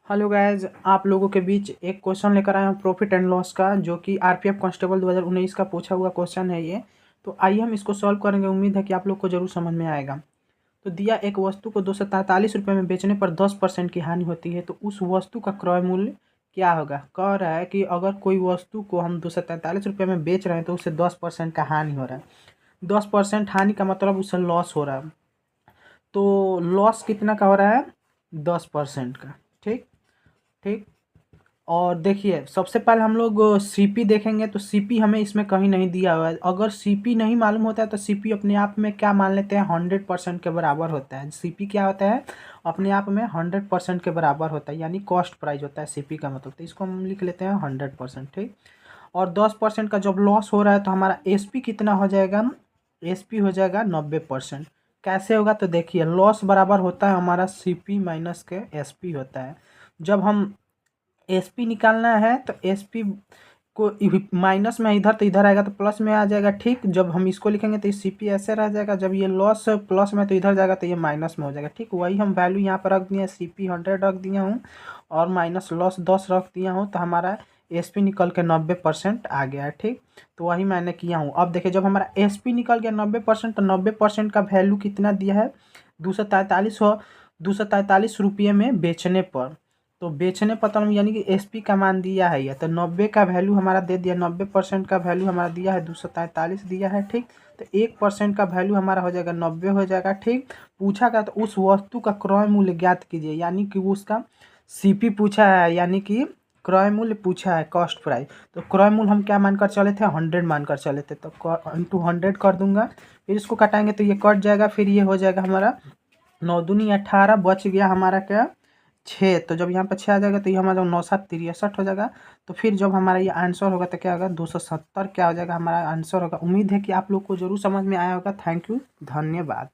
Hello guys, आप लोगों के बीच एक क्वेश्चन लेकर आया हूँ प्रॉफिट एंड लॉस का, जो कि आरपीएफ कांस्टेबल 2019 का पूछा हुआ क्वेश्चन है ये। तो आइए हम इसको सॉल्व करेंगे। उम्मीद है कि आप लोग को जरूर समझ में आएगा। तो दिया एक वस्तु को 243 रुपये में बेचने पर 10% की हानि होती है, तो उस वस्तु का क्रय मूल्य क्या होगा। कह रहा है कि अगर कोई वस्तु को हम 243 रुपये में बेच रहे हैं तो उससे 10% का हानि हो रहा है। 10% हानि का मतलब उससे लॉस हो रहा है। तो लॉस कितना का हो रहा है? 10% का। ठीक ठीक। और देखिए, सबसे पहले हम लोग सीपी देखेंगे। तो सीपी हमें इसमें कहीं नहीं दिया हुआ है। अगर सीपी नहीं मालूम होता है तो सीपी अपने आप में क्या मान लेते हैं, 100% के बराबर होता है। सीपी क्या होता है? अपने आप में 100% के बराबर होता है, यानी कॉस्ट प्राइस होता है सीपी का मतलब। तो इसको हम लिख लेते हैं 100%। ठीक। और 10% का जब लॉस हो रहा है तो हमारा एसपी कितना हो जाएगा? एसपी हो जाएगा 90%। कैसे होगा? तो देखिए, लॉस बराबर होता है हमारा सीपी माइनस के एसपी होता है। जब हम एसपी निकालना है तो एसपी को माइनस में इधर तो इधर आएगा तो प्लस में आ जाएगा। ठीक। जब हम इसको लिखेंगे तो सीपी ऐसे रह जाएगा। जब ये लॉस प्लस में तो इधर जाएगा तो ये माइनस में हो जाएगा। ठीक। वही हम वैल्यू यहाँ पर रख दिए, सीपी 100 रख दिया हूँ और माइनस लॉस 10 रख दिया हूँ। तो हमारा एसपी निकल के 90% आ गया है। ठीक। तो वही मैंने किया हूँ। अब देखिए, जब हमारा एसपी निकल गया 90%, तो 90% का वैल्यू कितना दिया है? 243 रुपये में बेचने पर। तो बेचने पर तो हम यानी कि एसपी का मान दिया है ये, तो 90 का वैल्यू हमारा दे दिया। 90% का वैल्यू हमारा दिया है 243 दिया है। ठीक। तो 1% का वैल्यू हमारा हो जाएगा 90 हो जाएगा। ठीक। पूछा गया तो उस वस्तु का क्रय मूल्य ज्ञात कीजिए, यानी कि वो उसका सीपी पूछा है, यानी कि क्रय मूल्य पूछा है, कॉस्ट प्राइस। तो क्रय मूल्य हम क्या मानकर चले थे? 100 मानकर चले थे। तो इंटू 100 कर दूंगा, फिर इसको कटाएंगे तो ये कट जाएगा। फिर ये हो जाएगा हमारा 9 दूनी 18, बच गया हमारा क्या? 6। तो जब यहाँ पर 6 आ जाएगा तो ये हमारा 9×7 = 63 हो जाएगा। तो फिर जब हमारा ये आंसर होगा तो क्या होगा? 270 क्या हो जाएगा? हमारा आंसर होगा। उम्मीद है कि आप लोग को जरूर समझ में आया होगा। थैंक यू, धन्यवाद।